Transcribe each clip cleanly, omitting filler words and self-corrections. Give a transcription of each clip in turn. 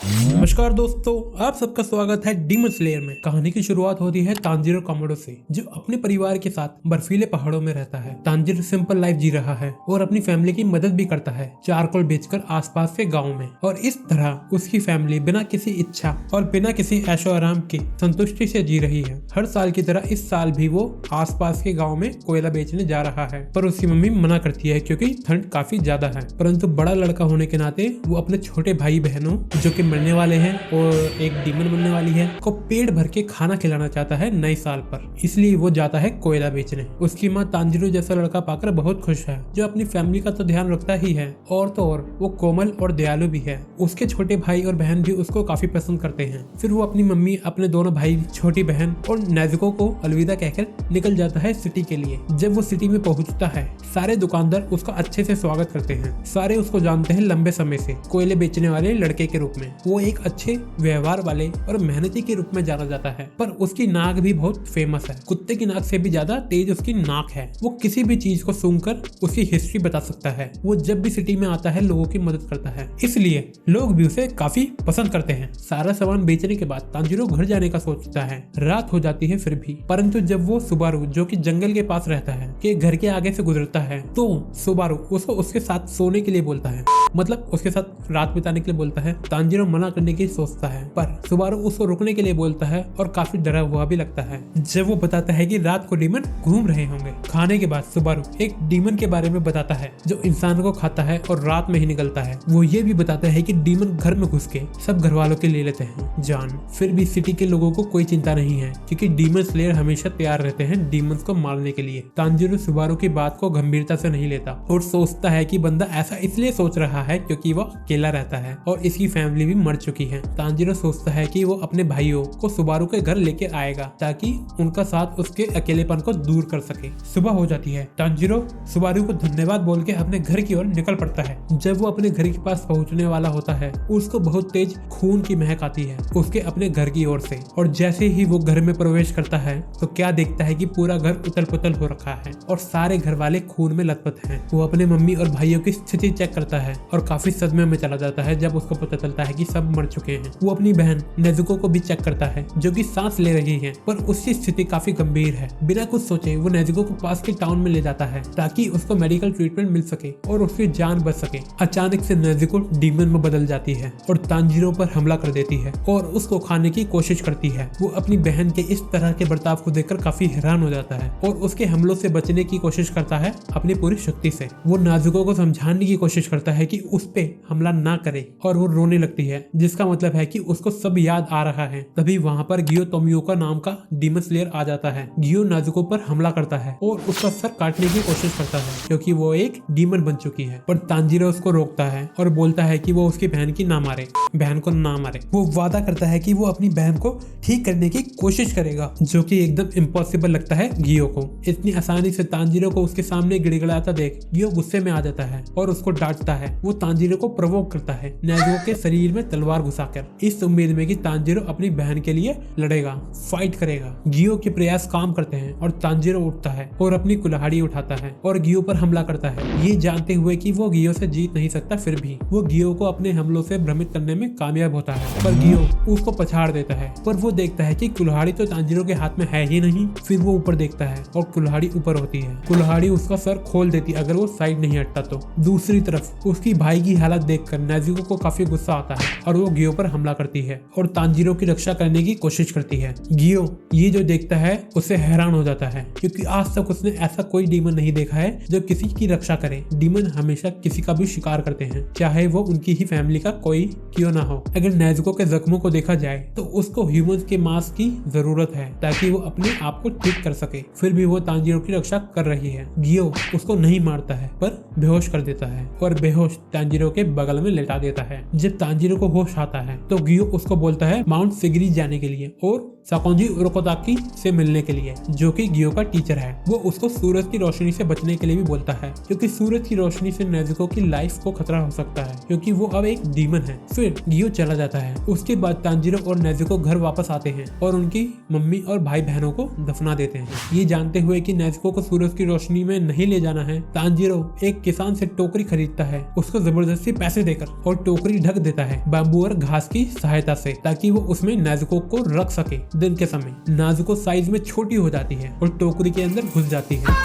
नमस्कार दोस्तों, आप सबका स्वागत है डीमन स्लेयर में। कहानी की शुरुआत होती है तांजीरो कामोडो से, जो अपने परिवार के साथ बर्फीले पहाड़ों में रहता है। तांजीरो सिंपल लाइफ जी रहा है और अपनी फैमिली की मदद भी करता है, चारकोल बेचकर आसपास के गांव में। और इस तरह उसकी फैमिली बिना किसी इच्छा और बिना किसी ऐशो आराम की संतुष्टि से जी रही है। हर साल की तरह इस साल भी वो आसपास के गाँव में कोयला बेचने जा रहा है, पर उसकी मम्मी मना करती है क्योंकि ठंड काफी ज्यादा है। परंतु बड़ा लड़का होने के नाते वो अपने छोटे भाई बहनों जो कि मरने वाले हैं और एक डीमन बनने वाली है को पेट भर के खाना खिलाना चाहता है नए साल पर। इसलिए वो जाता है कोयला बेचने। उसकी माँ तांजीरो जैसा लड़का पाकर बहुत खुश है, जो अपनी फैमिली का तो ध्यान रखता ही है और तो और वो कोमल और दयालु भी है। उसके छोटे भाई और बहन भी उसको काफी पसंद करते हैं। फिर वो अपनी मम्मी, अपने दोनों भाई, छोटी बहन और नेजुको को अलविदा कहकर निकल जाता है सिटी के लिए। जब वो सिटी में पहुंचता है, सारे दुकानदार उसका अच्छे से स्वागत करते हैं। सारे उसको जानते हैं लंबे समय से कोयले बेचने वाले लड़के के रूप में। वो एक अच्छे व्यवहार वाले और मेहनती के रूप में जाना जाता है, पर उसकी नाक भी बहुत फेमस है। कुत्ते की नाक से भी ज्यादा तेज उसकी नाक है। वो किसी भी चीज को सूंघकर उसकी हिस्ट्री बता सकता है। वो जब भी सिटी में आता है लोगों की मदद करता है, इसलिए लोग भी उसे काफी पसंद करते हैं। सारा सामान बेचने के बाद तांजीरो घर जाने का सोचता है। रात हो जाती है फिर भी, परंतु जब वो सुबारू, जो कि जंगल के पास रहता है, के घर के आगे से गुजरता है, तो सुबारू उसको उसके साथ सोने के लिए बोलता है, मतलब उसके साथ रात बिताने के लिए बोलता है। तांजीरो मना करने की सोचता है, पर सुबारू उसको रुकने के लिए बोलता है और काफी डरा हुआ भी लगता है। जब वो बताता है कि रात को डीमन घूम रहे होंगे। खाने के बाद सुबारू एक डीमन के बारे में बताता है जो इंसान को खाता है और रात में ही निकलता है। वो ये भी बताता है कि डीमन घर में घुस के सब घर वालों के ले लेते हैं जान। फिर भी सिटी के लोगों को कोई चिंता नहीं है, क्योंकि डीमन स्लेयर हमेशा तैयार रहते हैं डीमंस को मारने के लिए। तांजीरो सुबारू की बात को गंभीरता से नहीं लेता और सोचता है कि बंदा ऐसा इसलिए सोच रहा है क्योंकि वो अकेला रहता है और इसकी फैमिली भी मर चुकी है। तांजीरो सोचता है कि वो अपने भाइयों को सुबारू के घर लेके आएगा ताकि उनका साथ उसके अकेलेपन को दूर कर सके। सुबह हो जाती है। तांजीरो सुबारू को धन्यवाद बोल के अपने घर की ओर निकल पड़ता है। जब वो अपने घर के पास पहुंचने वाला होता है, उसको बहुत तेज खून की महक आती है उसके अपने घर की ओर से। और जैसे ही वो घर में प्रवेश करता है तो क्या देखता है कि पूरा घर उथल पुथल हो रखा है और सारे घर वाले खून में लथपथ हैं। वो अपने मम्मी और भाइयों की स्थिति चेक करता है और काफी सदमे में चला जाता है जब उसको पता चलता है कि सब मर चुके हैं। वो अपनी बहन नेजुको को भी चेक करता है, जो कि सांस ले रही है, पर उसकी स्थिति काफी गंभीर है। बिना कुछ सोचे वो नेजुको को पास के टाउन में ले जाता है ताकि उसको मेडिकल ट्रीटमेंट मिल सके और उसकी जान बच सके। अचानक से नेजुको डीमन में बदल जाती है और तांजीरो पर हमला कर देती है और उसको खाने की कोशिश करती है। वो अपनी बहन के इस तरह के बर्ताव को देखकर काफी हैरान हो जाता है और उसके हमलों से बचने की कोशिश करता है अपनी पूरी शक्ति से। वो नेजुको को समझाने की कोशिश करता है कि उस पे हमला ना करे और वो रोने लगती है, जिसका मतलब है कि उसको सब याद आ रहा है। तभी वहाँ पर गियो तोमियोका नाम का डीमन स्लेयर आ जाता है। गियो नेजुको पर हमला करता है और उसका सर काटने की कोशिश करता है क्योंकि वो एक डीमन बन चुकी है, पर तांजीरो उसको रोकता है और बोलता है कि वो उसकी बहन को ना मारे। वो वादा करता है कि वो अपनी बहन को ठीक करने की कोशिश करेगा, जो कि एकदम इम्पॉसिबल लगता है गियो को। इतनी आसानी से तांजीरो को उसके सामने गिड़गिड़ाता देख गियो गुस्से में आ जाता है और उसको डांटता है। वो तांजीरो को प्रोवोक करता है नेजुको के शरीर में तलवार घुसाकर, इस उम्मीद में कि तांजीरो अपनी बहन के लिए लड़ेगा, फाइट करेगा। गियो के प्रयास काम करते हैं और तांजीरो उठता है और अपनी कुल्हाड़ी उठाता है और गियो पर हमला करता है, ये जानते हुए कि वो गियो से जीत नहीं सकता। फिर भी वो गियो को अपने हमलों से भ्रमित करने में कामयाब होता है, पर गियो उसको पछाड़ देता है। पर वो देखता है कि कुल्हाड़ी तो तांजीरो के हाथ में है ही नहीं। फिर वो ऊपर देखता है और कुल्हाड़ी ऊपर होती है। कुल्हाड़ी उसका सर खोल देती अगर वो साइड नहीं हटता तो। दूसरी तरफ उसकी भाई की हालत देखकर नेजुको को काफी गुस्सा आता है और वो गियो पर हमला करती है और तांजीरो की रक्षा करने की कोशिश करती है। गियो ये जो देखता है उससे हैरान हो जाता है, क्योंकि आज तक उसने ऐसा कोई डीमन नहीं देखा है जो किसी की रक्षा करे। डीमन हमेशा किसी का भी शिकार करते हैं, चाहे वो उनकी ही फैमिली का कोई क्यों ना हो। अगर नेजुको के जख्मों को देखा जाए तो उसको ह्यूमंस के मांस की जरूरत है ताकि वो अपने आप को ठीक कर सके। फिर भी वो तांजीरो की रक्षा कर रही है। गियो उसको नहीं मारता है, पर बेहोश कर देता है और बेहोश तांजीरो के बगल में लेटा देता है। जब तांजीरो को होश आता है तो गियो उसको बोलता है माउंट सिगरी जाने के लिए और साकोंजी उरोकोताकी से मिलने के लिए, जो कि गियो का टीचर है। वो उसको सूरज की रोशनी से बचने के लिए भी बोलता है, क्योंकि सूरज की रोशनी से नेजुको की लाइफ को खतरा हो सकता है, क्योंकि वो अब एक डीमन है। फिर गियो चला जाता है। उसके बाद तांजीरो और नेजुको घर वापस आते हैं और उनकी मम्मी और भाई बहनों को दफना देते हैं। ये जानते हुए कि नेजुको को सूरज की रोशनी में नहीं ले जाना है, तांजीरो एक किसान से टोकरी खरीदता है, उसको जबरदस्ती पैसे देकर, और टोकरी ढक देता है। बाम्बू और घास की सहायता से, ताकि वो उसमें नेज़ुको को रख सके। दिन के समय नेज़ुको साइज में छोटी हो जाती है और टोकरी के अंदर घुस जाती है।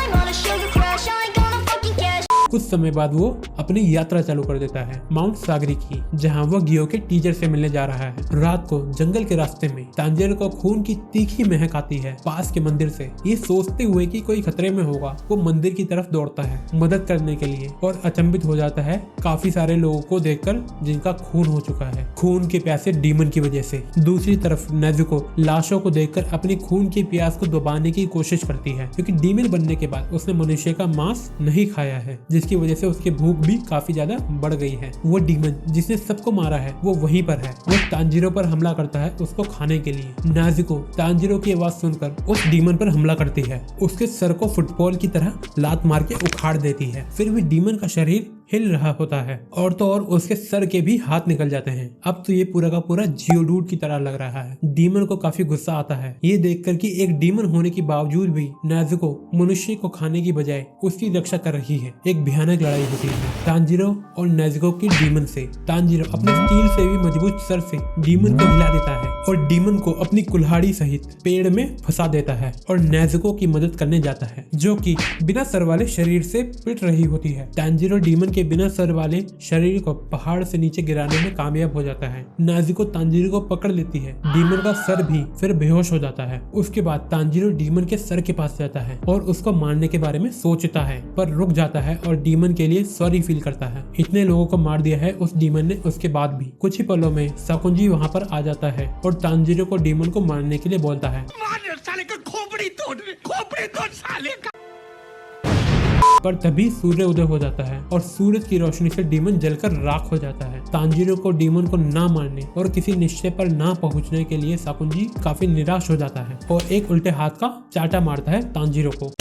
कुछ समय बाद वो अपनी यात्रा चालू कर देता है माउंट सागरी की, जहाँ वो गियो के टीचर से मिलने जा रहा है। रात को जंगल के रास्ते में तांजीरो को खून की तीखी महक आती है पास के मंदिर से। ये सोचते हुए कि कोई खतरे में होगा, वो मंदिर की तरफ दौड़ता है मदद करने के लिए और अचंभित हो जाता है काफी सारे लोगों को देखकर जिनका खून हो चुका है, खून के प्यासे डीमन की वजह से। दूसरी तरफ नेज़ुको लाशों को देखकर अपनी खून की प्यास को दबाने की कोशिश करती है, क्योंकि डीमन बनने के बाद उसने मनुष्य का मांस नहीं खाया है, जिसकी वजह से उसकी भूख भी काफी ज्यादा बढ़ गई है। वो डीमन जिसने सबको मारा है वो वहीं पर है। वो तांजीरो पर हमला करता है उसको खाने के लिए। नेज़ुको तांजीरो की आवाज सुनकर उस डीमन पर हमला करती है, उसके सर को फुटबॉल की तरह लात मार के उखाड़ देती है। फिर भी डीमन का शरीर हिल रहा होता है और तो और उसके सर के भी हाथ निकल जाते हैं। अब तो ये पूरा का पूरा जियोडूड की तरह लग रहा है। डीमन को काफी गुस्सा आता है ये देखकर कि एक डीमन होने के बावजूद भी नेज़ुको मनुष्य को खाने की बजाय उसकी रक्षा कर रही है। एक भयानक लड़ाई होती है तांजीरो और नेज़ुको की डीमन से। तांजीरो अपने स्टील से भी मजबूत सर से डीमन को हिला देता है और डीमन को अपनी कुल्हाड़ी सहित पेड़ में फंसा देता है और नेज़ुको की मदद करने जाता है, जो कि बिना सर वाले शरीर से पिट रही होती है। तांजीरो डीमन के बिना सर वाले शरीर को पहाड़ से नीचे गिराने में कामयाब हो जाता है। नेज़ुको तांजीरो को पकड़ लेती है। डीमन का सर भी फिर बेहोश हो जाता है। उसके बाद तांजीरो डीमन के सर के पास जाता है और उसको मारने के बारे में सोचता है, पर रुक जाता है और डीमन के लिए सॉरी फील करता है। इतने लोगों को मार दिया है उस डीमन ने। उसके बाद भी कुछ ही पलों में साकुंजी वहाँ पर आ जाता है और तांजीरो को डीमन को मारने के लिए बोलता है, पर तभी सूर्य उदय हो जाता है और सूरज की रोशनी से डीमन जलकर राख हो जाता है। तांजीरो को डीमन को ना मारने और किसी निश्चय पर ना पहुंचने के लिए साकुंजी काफी निराश हो जाता है और एक उल्टे हाथ का चाटा मारता है तांजीरो को।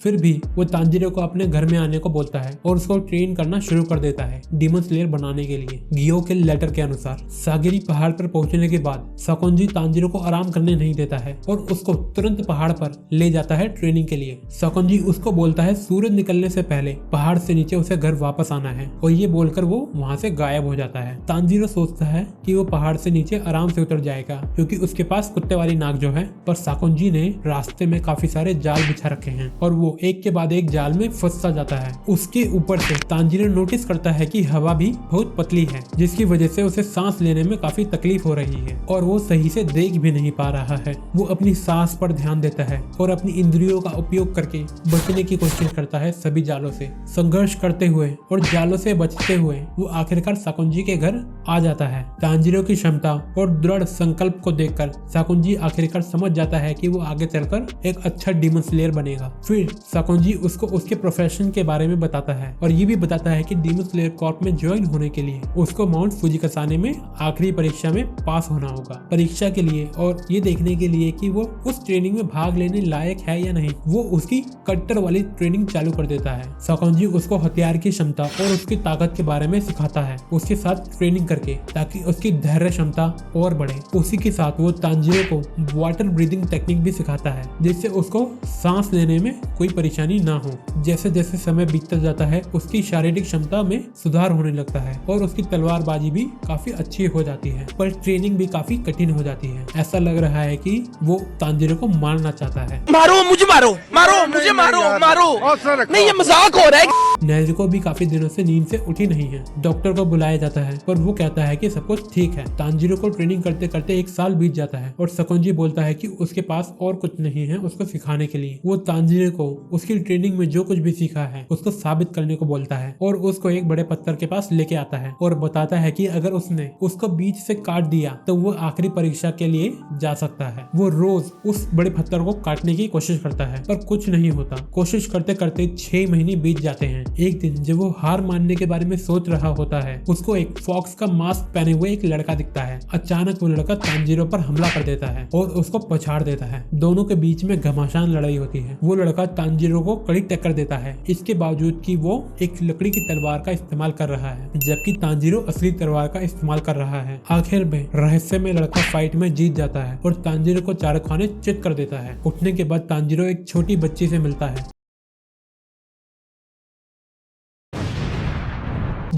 फिर भी वो तांजीरो को अपने घर में आने को बोलता है और उसको ट्रेन करना शुरू कर देता है डीमन स्लेयर बनाने के लिए। गियो के लेटर के अनुसार सागिरी पहाड़ पर पहुंचने के बाद साकुंजी तांजीरो को आराम करने नहीं देता है और उसको तुरंत पहाड़ पर ले जाता है ट्रेनिंग के लिए। साकुंजी उसको बोलता है सूरज निकलने से पहले पहाड़ से नीचे उसे घर वापस आना है और ये बोलकर वो वहाँ से गायब हो जाता है। तांजीरो सोचता है कि वो पहाड़ से नीचे आराम से उतर जाएगा क्योंकि उसके पास कुत्ते वाली नाक जो है, पर साकुंजी ने रास्ते में काफी सारे जाल बिछा रखे हैं और वो एक के बाद एक जाल में फंसता जाता है। उसके ऊपर से तांजीरो नोटिस करता है कि हवा भी बहुत पतली है, जिसकी वजह से उसे सांस लेने में काफी तकलीफ हो रही है और वो सही से देख भी नहीं पा रहा है। वो अपनी सांस पर ध्यान देता है और अपनी इंद्रियों का उपयोग करके बचने की कोशिश करता है सभी जालों से। संघर्ष करते हुए और जालों से बचते हुए वो आखिरकार साकुंजी के घर आ जाता है। तांजीरो की क्षमता और दृढ़ संकल्प को देखकर साकुंजी आखिरकार समझ जाता है कि वो आगे चलकर एक अच्छा डीमन स्लेयर बनेगा। फिर साकुंजी उसको उसके प्रोफेशन के बारे में बताता है और ये भी बताता है कि डीमन स्लेयर कॉर्प में ज्वाइन होने के लिए उसको माउंट फुजिकासाने में आखिरी परीक्षा में पास होना होगा। परीक्षा के लिए और ये देखने के लिए कि वो उस ट्रेनिंग में भाग लेने लायक है या नहीं, वो उसकी कट्टर वाली ट्रेनिंग चालू कर देता है। साकुंजी उसको हथियार की क्षमता और उसकी ताकत के बारे में सिखाता है उसके साथ ट्रेनिंग करके, ताकि उसकी धैर्य क्षमता और बढ़े। उसी के साथ वो तांजीरो को वाटर ब्रीदिंग टेक्निक भी सिखाता है, जिससे उसको सांस लेने में कोई परेशानी ना हो। जैसे जैसे समय बीतता जाता है उसकी शारीरिक क्षमता में सुधार होने लगता है और उसकी तलवारबाजी भी काफी अच्छी हो जाती है, पर ट्रेनिंग भी काफी कठिन हो जाती है। ऐसा लग रहा है कि वो तांजीरो को मारना चाहता है। मारो मुझे, मारो मारो मुझे, मारो मारो, नहीं ये मजाक हो रहा है। नेज़ुको भी काफी दिनों से नींद से उठी नहीं है। डॉक्टर को बुलाया जाता है पर वो कहता है कि सब कुछ ठीक है। तांजीरो को ट्रेनिंग करते करते एक साल बीत जाता है और साकुंजी बोलता है कि उसके पास और कुछ नहीं है उसको सिखाने के लिए। वो तांजीरो को उसकी ट्रेनिंग में जो कुछ भी सीखा है उसको साबित करने को बोलता है और उसको एक बड़े पत्थर के पास लेके आता है और बताता है कि अगर उसने उसको बीच से काट दिया तो वो आखिरी परीक्षा के लिए जा सकता है। वो रोज उस बड़े पत्थर को काटने की कोशिश करता है पर कुछ नहीं होता। कोशिश करते करते 6 महीने बीत जाते हैं। एक दिन जब वो हार मानने के बारे में सोच रहा होता है, उसको एक फॉक्स का मास्क पहने हुए एक लड़का दिखता है। अचानक वो लड़का तांजीरो पर हमला कर देता है और उसको पछाड़ देता है। दोनों के बीच में घमासान लड़ाई होती है। वो लड़का तांजीरो को कड़ी टक्कर देता है, इसके बावजूद कि वो एक लकड़ी की तलवार का इस्तेमाल कर रहा है, जबकि तांजीरो असली तलवार का इस्तेमाल कर रहा है। आखिर में रहस्य में लड़का फाइट में जीत जाता है और तांजीरो को चार खाने चित कर देता है। उठने के बाद तांजीरो एक छोटी बच्ची से मिलता है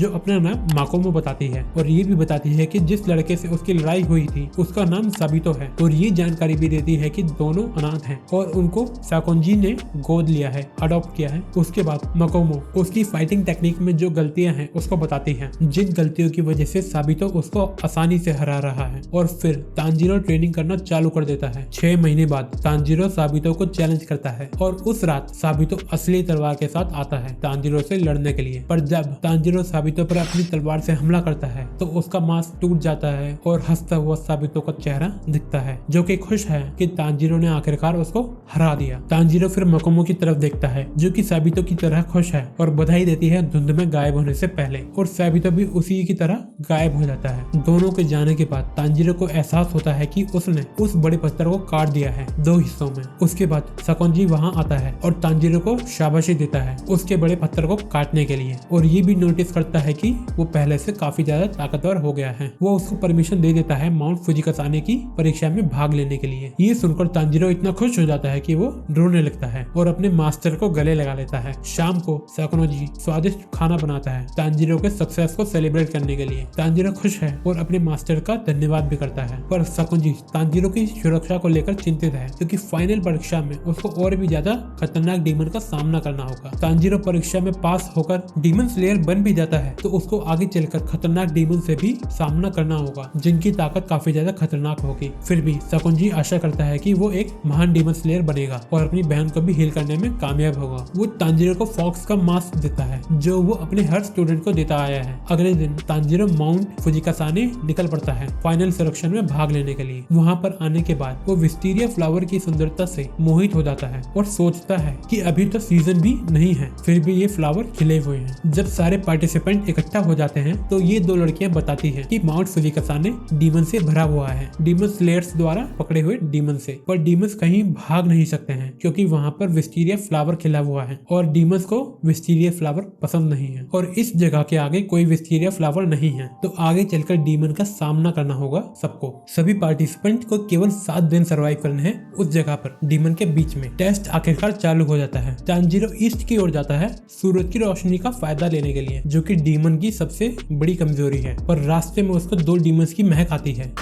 जो अपना नाम माकोमो बताती है और ये भी बताती है कि जिस लड़के से उसकी लड़ाई हुई थी उसका नाम साबितो है। और ये जानकारी भी देती है कि दोनों अनाथ हैं और उनको साकोंजी ने गोद लिया है, अडॉप्ट किया है। उसके बाद माकोमो उसकी फाइटिंग टेक्निक में जो गलतियां हैं उसको बताती है, जिन गलतियों की वजह से साबितो उसको आसानी से हरा रहा है। और फिर तांजीरो ट्रेनिंग करना चालू कर देता है। 6 महीने बाद तांजीरो साबितो को चैलेंज करता है और उस रात साबितो असली तलवार के साथ आता है तांजीरो से लड़ने के लिए। पर जब तांजीरो साबितो पर अपनी तलवार से हमला करता है तो उसका मास्क टूट जाता है और हंसता हुआ साबितो का चेहरा दिखता है, जो कि खुश है कि तांजीरो ने आखिरकार उसको हरा दिया। तांजीरो फिर माकोमो की तरफ देखता है जो कि साबितो की तरह खुश है और बधाई देती है धुंध में गायब होने से पहले, और साबितो भी उसी की तरह गायब हो जाता है। दोनों के जाने के बाद तांजीरो को एहसास होता है कि उसने उस बड़े पत्थर को काट दिया है 2 हिस्सों में। उसके बाद साकोंजी वहां आता है और तांजीरो को शाबाशी देता है उसके बड़े पत्थर को काटने के लिए, और ये भी नोटिस करता है कि वो पहले से काफी ज्यादा ताकतवर हो गया है। वो उसको परमिशन दे देता है माउंट फुजिकासाने की परीक्षा में भाग लेने के लिए। ये सुनकर तांजीरो इतना खुश हो जाता है कि वो रोने लगता है और अपने मास्टर को गले लगा लेता है। शाम को साकोंजी स्वादिष्ट खाना बनाता है तांजीरो के सक्सेस को सेलिब्रेट करने के लिए। तांजीरो खुश है और अपने मास्टर का धन्यवाद भी करता है, पर साकोंजी तांजीरो की सुरक्षा को लेकर चिंतित है क्योंकि फाइनल परीक्षा में उसको और भी ज्यादा खतरनाक डीमन का सामना करना होगा। तांजीरो परीक्षा में पास होकर डीमन स्लेयर बन भी जाता है तो उसको आगे चलकर खतरनाक डीमन से भी सामना करना होगा जिनकी ताकत काफी ज्यादा खतरनाक होगी। फिर भी साकोंजी आशा करता है कि वो एक महान डीमन स्लेयर बनेगा और अपनी बहन को भी हील करने में कामयाब होगा। वो तांजीरो को फॉक्स का मास्क देता है जो वो अपने हर स्टूडेंट को देता आया है। अगले दिन तांजीरो माउंट फुजिकासाने निकल पड़ता है फाइनल सिलेक्शन में भाग लेने के लिए। वहाँ पर आने के बाद वो विस्टीरिया फ्लावर की सुंदरता से मोहित हो जाता है और सोचता है कि अभी तो सीजन भी नहीं है फिर भी ये फ्लावर खिले हुए हैं। जब सारे पार्टिसिपेंट इकट्ठा हो जाते हैं तो ये 2 लड़कियां बताती हैं कि माउंट फुजिकासाने डीमन से भरा हुआ है, डीमन स्लेयर्स द्वारा पकड़े हुए डीमन से। पर डीमंस कहीं भाग नहीं सकते हैं क्योंकि वहाँ पर विस्टीरिया फ्लावर खिला हुआ है और डीमंस को विस्टीरिया फ्लावर पसंद नहीं है और इस जगह के आगे कोई विस्टीरिया फ्लावर नहीं है। तो आगे चलकर डीमन का सामना करना होगा सबको। सभी पार्टिसिपेंट को केवल 7 दिन सर्वाइव करने हैं उस जगह पर डीमन के बीच में। टेस्ट आखिरकार चालू हो जाता है। तांजीरो ईस्ट की ओर जाता है सूरज की रोशनी का फायदा लेने के लिए, जो कि डीमन की सबसे बड़ी कमजोरी है। पर रास्ते में उसको 2 डीमंस की महक आती है।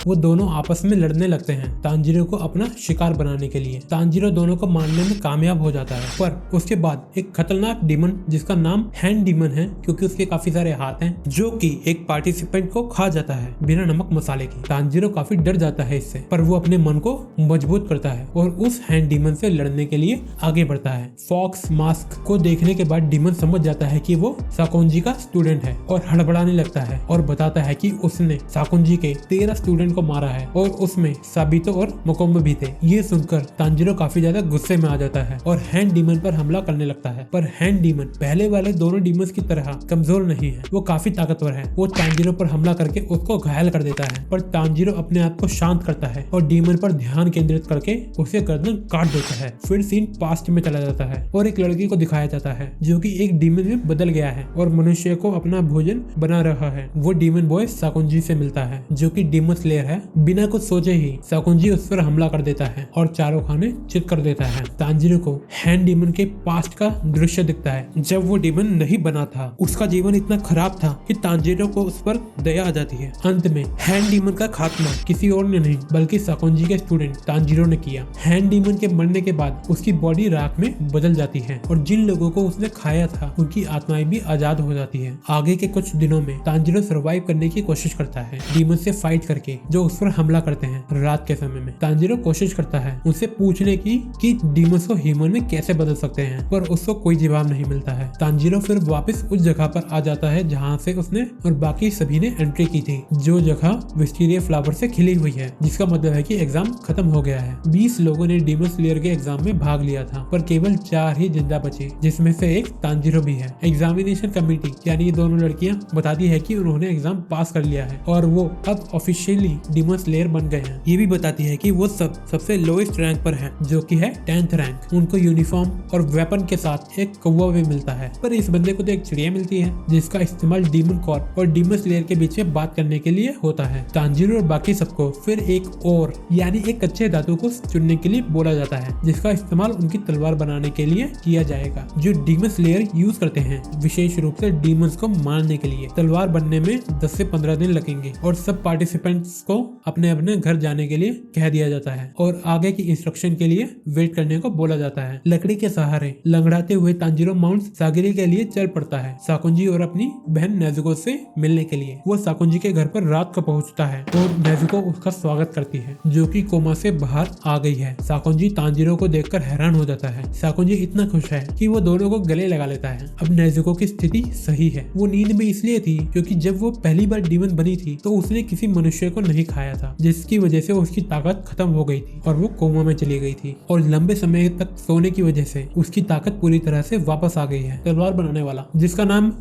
वो दोनों आपस में लड़ने लगते हैं तांजीरो को अपना शिकार बनाने के लिए। तांजीरो दोनों को मारने में कामयाब हो जाता है, पर उसके बाद एक खतरनाक डीमन जिसका नाम हैंड डीमन है क्योंकि उसके काफी सारे हाथ हैं, जो कि एक पार्टिसिपेंट को खा जाता है बिना नमक मसाले के। तांजीरो काफी डर जाता है इससे, पर वो अपने मन को मजबूत करता है और उस हैंड डीमन से लड़ने के लिए आगे बढ़ता है। फॉक्स मास्क को देखने के बाद डीमन समझ जाता है कि वो साकोंजी का स्टूडेंट है और हड़बड़ाने लगता है और बताता है कि उसने साकोंजी के 13 स्टूडेंट को मारा है और उसमें साबितो और माकोमो भी थे। ये सुनकर तांजीरो काफी ज्यादा गुस्से में आ जाता है और हैंड डीमन पर हमला करने लगता है। पर हैंड डीमन पहले वाले दोनों डीमंस की तरह कमजोर नहीं है, वो काफी ताकतवर है। वो तांजीरो पर हमला करके उसको घायल कर देता है, पर तांजीरो अपने आप को शांत करता है और डीमन पर ध्यान केंद्रित करके उसे गर्दन काट देता है। फिर सीन पास्ट में चला जाता है और एक लड़की को दिखाया जाता है जो कि एक डीमन में बदल गया है और मनुष्य को अपना भोजन बना रहा है। वो डीमन बॉय साकोंजी से मिलता है जो कि डीमन स्लेयर है। बिना कुछ सोचे ही साकोंजी उस पर हमला कर देता है और चारों खाने चित कर देता है। तांजीरो को हैंड डीमन के पास्ट का दृश्य दिखता है जब वो डीमन नहीं बना था। उसका जीवन इतना खराब था कि तांजीरो को उस पर दया आ जाती है। अंत में हैंड डीमन का खात्मा किसी और ने नहीं बल्कि साकोंजी के स्टूडेंट तांजीरो ने किया। हैंड डीमन के मरने के बाद उसकी बॉडी राख में बदल जाती है और जिन लोगों को उसने खाया था उनकी आत्माएं भी आजाद हो जाती है। आगे के कुछ दिनों में तांजीरो सर्वाइव करने की कोशिश करता है डीमन से फाइट करके जो उस पर हमला करते हैं रात के समय में। तांजीरो कोशिश करता है उनसे पूछने की कि डीमंस को ह्यूमन में कैसे बदल सकते हैं, पर उसको कोई जवाब नहीं मिलता है। तांजीरो फिर वापस उस जगह पर आ जाता है जहाँ से उसने और बाकी सभी ने एंट्री की थी, जो जगह विस्टीरिया फ्लावर से खिली हुई है, जिसका मतलब है कि एग्जाम खत्म हो गया है। 20 लोगों ने डीमन स्लेयर के एग्जाम में भाग लिया था, पर केवल 4 ही जिंदा बचे, जिसमें से एक तांजीरो भी है। एग्जामिनेशन कमेटी यानी ये दोनों लड़कियां बताती है कि उन्होंने एग्जाम पास कर लिया है और वो अब ऑफिशियली डीमन स्लेयर बन गए हैं। ये भी बताती है कि वो सबसे लोएस्ट रैंक पर हैं, जो कि है 10th रैंक। उनको यूनिफॉर्म और वेपन के साथ एक कौवा भी मिलता है, पर इस बंदे को तो एक चिड़िया मिलती है जिसका इस्तेमाल डीमन कॉर्प और डीमन स्लेयर के बीच में बात करने के लिए होता है। तांजीरो और बाकी सबको फिर एक और यानी एक कच्चे धातु को चुनने के लिए बोला जाता है, जिसका इस्तेमाल उनकी तलवार बनाने के लिए किया जाएगा, जो डीमन स्लेयर यूज करते हैं विशेष रूप से डीमंस को मारने के लिए। तलवार बनने में 10 से 15 दिन लगेंगे और सब पार्टिसिपेंट्स को अपने अपने घर जाने के लिए कह दिया जाता है और आगे की इंस्ट्रक्शन के लिए वेट करने को बोला जाता है। लकड़ी के सहारे लंगड़ाते हुए तांजीरो माउंट सागिरी के लिए चल पड़ता है, साकुंजी और अपनी बहन नेजुको से मिलने के लिए। वो साकुंजी के घर पर रात को पहुंचता है और नेजुको उसका स्वागत करती है, जो कि कोमा से बाहर आ गई है। साकुंजी तांजीरो को देखकर हैरान हो जाता है। साकुंजी इतना खुश है कि वो दोनों को गले लगा लेता है। अब नेजुको की स्थिति सही है। वो नींद में इसलिए थी क्योंकि जब वो पहली बार डीमन बनी थी तो उसने किसी मनुष्य को नहीं खाया था, जिसकी वजह से उसकी ताकत खत्म हो गई थी और वो कोमा में चली गई थी। और लंबे समय तक सोने की वजह से उसकी ताकत पूरी तरह से वापस आ गई है। तलवार बनाने वाला जिसका नाम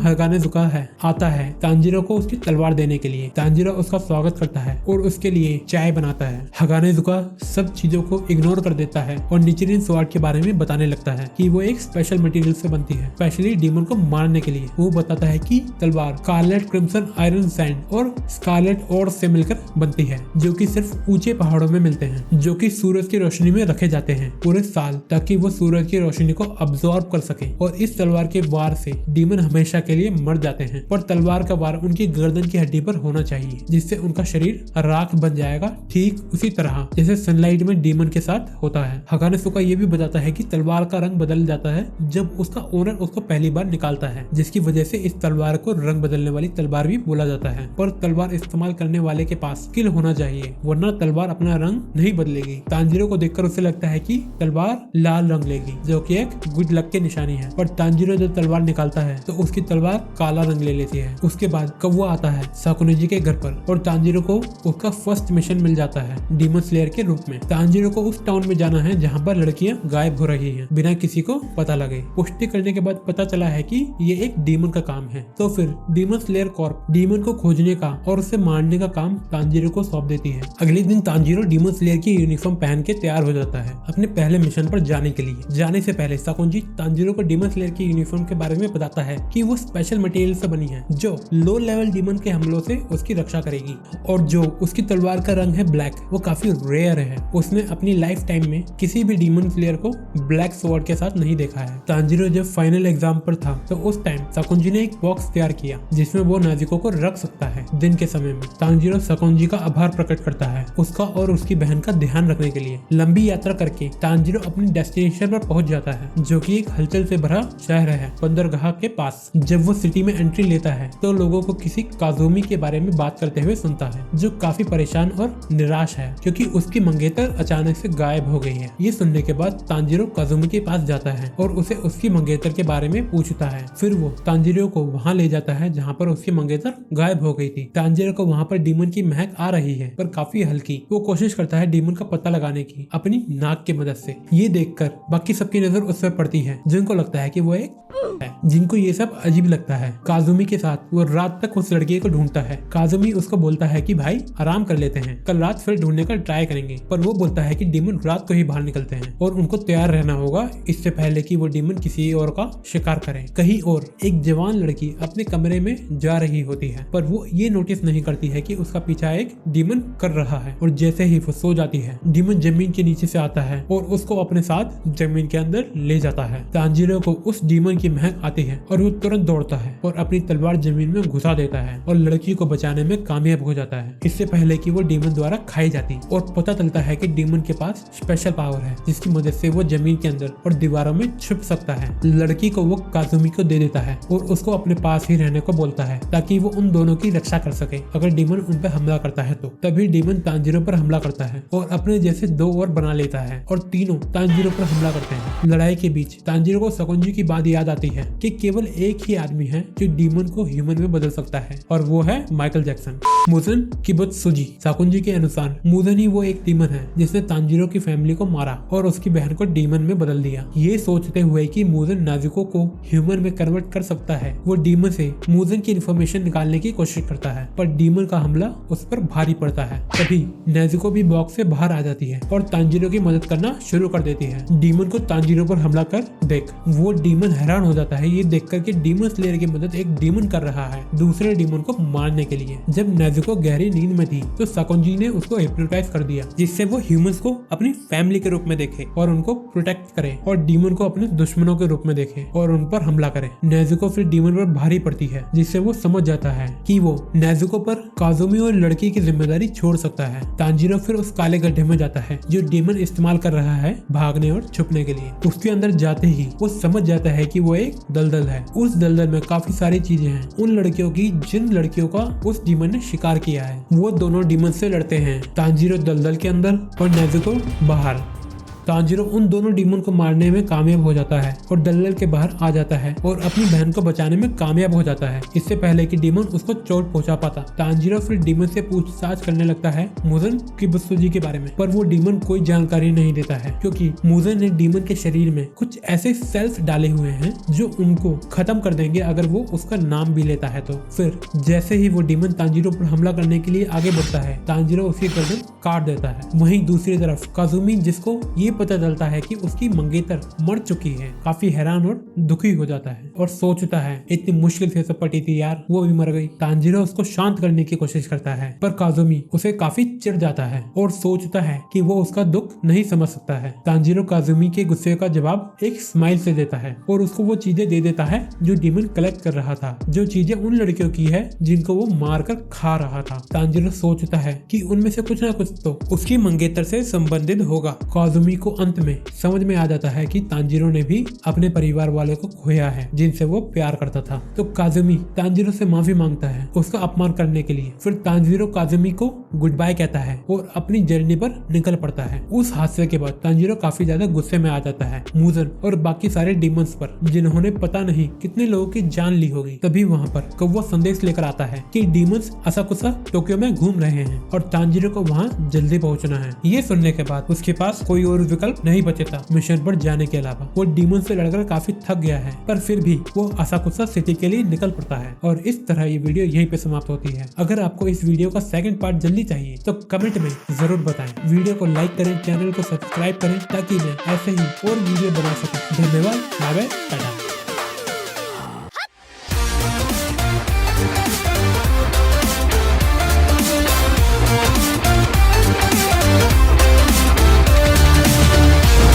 हगाने जुका है आता है तांजीरो को उसकी तलवार देने के लिए। तांजीरो उसका स्वागत करता है और उसके लिए चाय बनाता है। हगाने जुका सब चीजों को इग्नोर कर देता है और निचिरिन स्वॉर्ड के बारे में बताने लगता है कि वो एक स्पेशल मटेरियल से बनती है, स्पेशली डीमन को मारने के लिए। वो बताता है कि तलवार स्कारलेट क्रिम्सन आयरन सैंड और स्कारलेट ओर से मिलकर बनती है, जो कि सिर्फ ऊंचे पहाड़ों में मिलते हैं, जो कि सूरज की रोशनी में रखे जाते हैं पूरे साल, ताकि वो सूरज की रोशनी को अब्सॉर्ब कर सके। और इस तलवार के वार से डीमन हमेशा के लिए मर जाते हैं, पर तलवार का वार उनकी गर्दन की हड्डी पर होना चाहिए, जिससे उनका शरीर राख बन जाएगा, ठीक उसी तरह जैसे सनलाइट में डीमन के साथ होता है। हगाने सुका ये भी बताता है कि तलवार का रंग बदल जाता है जब उसका ओनर उसको पहली बार निकालता है, जिसकी वजह से इस तलवार को रंग बदलने वाली तलवार भी बोला जाता है। पर तलवार इस्तेमाल करने वाले के पास स्किल होना चाहिए, वरना तलवार अपना रंग नहीं बदलेगी। तांजीरो को देखकर उसे लगता है कि तलवार लाल रंग लेगी, जो कि एक गुड लक की निशानी है। पर तांजीरो जब तलवार निकालता है तो उसकी तलवार काला रंग ले लेती है। उसके बाद कौवा आता है साकुनेजी के घर पर और तांजीरो को उसका फर्स्ट मिशन मिल जाता है डीमन स्लेयर के रूप में। तांजीरो को उस टाउन में जाना है जहाँ पर लड़कियां गायब हो रही हैं बिना किसी को पता लगे। पुष्टि करने के बाद पता चला है कि ये एक डीमन का काम है, तो फिर डीमन स्लेयर कॉर्प डीमन को खोजने का और उसे मारने का काम तांजीरो को सौंप देती है। अगले दिन तांजीरो डीमन स्लेयर की यूनिफॉर्म पहन के तैयार हो जाता है अपने पहले मिशन पर जाने के लिए। जाने से पहले साकुंजी तांजीरो को डीमन स्लेयर की यूनिफॉर्म के बारे में बताता है कि वो स्पेशल मटेरियल से बनी है, जो लो लेवल डीमन के हमलों से उसकी रक्षा करेगी। और जो उसकी तलवार का रंग है ब्लैक, वो काफी रेयर है। उसने अपनी लाइफ टाइम में किसी भी डीमन स्लेयर को ब्लैक स्वॉर्ड के साथ नहीं देखा है। तांजीरो जब फाइनल एग्जाम पर था तो उस टाइम साकुंजी ने एक बॉक्स तैयार किया जिसमें वो नेजुको को रख सकता है दिन के समय में। तांजीरो साकुंजी का आभार प्रकट करता है उसका और उसकी बहन का ध्यान रखने के लिए। लंबी यात्रा करके तांजीरो अपनी डेस्टिनेशन पर पहुंच जाता है, जो कि एक हलचल से भरा शहर है बंदरगाह के पास। जब वो सिटी में एंट्री लेता है तो लोगों को किसी काजुमी के बारे में बात करते हुए सुनता है, जो काफी परेशान और निराश है क्योंकि उसकी मंगेतर अचानक से गायब हो गई है। ये सुनने के बाद तांजीरो काजुमी के पास जाता है और उसे उसकी मंगेतर के बारे में पूछता है। फिर वो तांजीरो को वहाँ ले जाता है जहाँ पर उसकी मंगेतर गायब हो गई थी। तांजीरो को वहाँ पर डीमन की महक आ रही है, पर काफी हल्की। वो कोशिश करता है डीमन का पता लगाने की अपनी नाक की मदद से। ये देखकर बाकी सबकी नजर उस पर पड़ती है, जिनको लगता है कि वो एक है, जिनको ये सब अजीब लगता है। काजुमी के साथ वो रात तक उस लड़की को ढूंढता है। काजुमी उसको बोलता है कि भाई आराम कर लेते हैं, कल रात फिर ढूंढने का ट्राई करेंगे। पर वो बोलता है कि डीमन रात को ही बाहर निकलते हैं और उनको तैयार रहना होगा इससे पहले कि वो डीमन किसी और का शिकार करें। कहीं और एक जवान लड़की अपने कमरे में जा रही होती है, पर वो ये नोटिस नहीं करती है कि उसका पीछा एक डीमन कर रहा है। और जैसे ही वो सो जाती है, डीमन जमीन के नीचे से आता है और उसको अपने साथ जमीन के अंदर ले जाता है। तांजीरो को उस डीमन की महक आती है और वो तुरंत दौड़ता है और अपनी तलवार जमीन में घुसा देता है और लड़की को बचाने में कामयाब हो जाता है, इससे पहले कि वो डीमन द्वारा खाई जाती। और पता चलता है कि डीमन के पास स्पेशल पावर है जिसकी मदद से वो जमीन के अंदर और दीवारों में छुप सकता है। लड़की को वो काजुमी को दे देता है और उसको अपने पास ही रहने को बोलता है ताकि वो उन दोनों की रक्षा कर सके अगर डीमन उन पर हमला करता है तो। तभी डीमन तांजीरो पर हमला करता है और अपने जैसे दो और बना लेता है और तीनों तांजीरो पर हमला करते हैं। लड़ाई के बीच तांजीरो को साकुंजी की बात याद आती है कि केवल एक ही आदमी है जो डीमन को ह्यूमन में बदल सकता है और वो है माइकल जैक्सन। मुजन किबुत्सुजी। साकुंजी के अनुसार मुजन ही वो एक डीमन है जिसने तांजीरो की फैमिली को मारा और उसकी बहन को डीमन में बदल दिया। ये सोचते हुए कि मुजन नाजुको को ह्यूमन में कन्वर्ट कर सकता है, वो डीमन से मुजन की इन्फॉर्मेशन निकालने की कोशिश करता है। पर डीमन का हमला उस पर भारी पड़ता है। तभी नेजुको भी बॉक्स से बाहर आ जाती है और तांजीरो की मदद करना शुरू कर देती है। डीमन को तांजीरो पर हमला कर देख वो डीमन हैरान हो जाता है ये देखकर कि डीमन स्लेयर की मदद एक डीमन कर रहा है दूसरे डीमन को मारने के लिए। जब नेजुको गहरी नींद में थी तो साकुंजी ने उसको हिप्नोटाइज कर दिया जिससे वो ह्यूमंस को अपनी फैमिली के रूप में देखे और उनको प्रोटेक्ट करे और डीमन को अपने दुश्मनों के रूप में देखे और उन पर हमला करे। नेजुको फिर डीमन पर भारी पड़ती है जिससे वो समझ जाता है कि वो नेजुको पर काजुमी और लड़की की जिम्मेदारी छोड़ सकता है। तांजीरो फिर उस काले गड्ढे में जाता है जो डीमन इस्तेमाल कर रहा है भागने और छुपने के लिए। उसके अंदर जाते ही वो समझ जाता है कि वो एक दलदल है। उस दलदल में काफी सारी चीजें हैं उन लड़कियों की जिन लड़कियों का उस डीमन ने शिकार किया है। वो दोनों डीमन से लड़ते हैं, तांजीरो दलदल के अंदर और नेजुको बाहर। तांजीरो उन दोनों डीमन को मारने में कामयाब हो जाता है और दलदल के बाहर आ जाता है और अपनी बहन को बचाने में कामयाब हो जाता है इससे पहले कि डीमन उसको चोट पहुंचा पाता। तांजीरो फिर डीमन से पूछताछ करने लगता है मुजन किबुत्सुजी के बारे में, पर वो डीमन कोई जानकारी नहीं देता है क्योंकि मुजन ने डीमन के शरीर में कुछ ऐसे सेल्स डाले हुए हैं जो उनको खत्म कर देंगे अगर वो उसका नाम भी लेता है। तो फिर जैसे ही वो डीमन तांजीरो पर हमला करने के लिए आगे बढ़ता है तांजीरो उसकी गर्दन काट देता है। वहीं दूसरी तरफ काजुमी जिसको ये पता चलता है कि उसकी मंगेतर मर चुकी है काफी हैरान और दुखी हो जाता है और सोचता है इतनी मुश्किल से सब पटी थी यार वो भी मर गई। तांजीरो उसको शांत करने की कोशिश करता है पर काजुमी उसे काफी चिढ़ जाता है और सोचता है कि वो उसका दुख नहीं समझ सकता है। तांजीरो काजुमी के गुस्से का जवाब एक स्माइल से देता है और उसको वो चीजें दे देता है जो डीमन कलेक्ट कर रहा था, जो चीजें उन लड़कियों की है जिनको वो मार कर खा रहा था। तांजीरो सोचता है कि उनमें से कुछ ना कुछ तो उसकी मंगेतर से संबंधित होगा। काजुमी को अंत में समझ में आ जाता है कि तांजीरो ने भी अपने परिवार वालों को खोया है जिनसे वो प्यार करता था। तो काजुमी तांजीरो से माफी मांगता है उसका अपमान करने के लिए। फिर तांजीरो काजुमी को गुड बाय कहता है और अपनी जर्नी पर निकल पड़ता है। उस हादसे के बाद तांजीरो काफी ज्यादा गुस्से में आ जाता है मुजन और बाकी सारे डीमंस पर जिन्होंने पता नहीं कितने लोगों की जान ली होगी। तभी वहाँ पर कौवा संदेश लेकर आता है कि डीमंस असाकुसा टोक्यो में घूम रहे हैं और तांजीरो को वहाँ जल्दी पहुँचना है। ये सुनने के बाद उसके पास कोई और विकल्प नहीं बचता मिशन पर जाने के अलावा। वो डीमन से लड़कर काफी थक गया है पर फिर भी वो असाकुसा सिटी के लिए निकल पड़ता है। और इस तरह ये वीडियो यहीं पे समाप्त होती है। अगर आपको इस वीडियो का सेकंड पार्ट जल्दी चाहिए तो कमेंट में जरूर बताएं। वीडियो को लाइक करें, चैनल को सब्सक्राइब करें ताकि मैं ऐसे ही और वीडियो बना सकूं। धन्यवाद, बाय बाय, टाटा।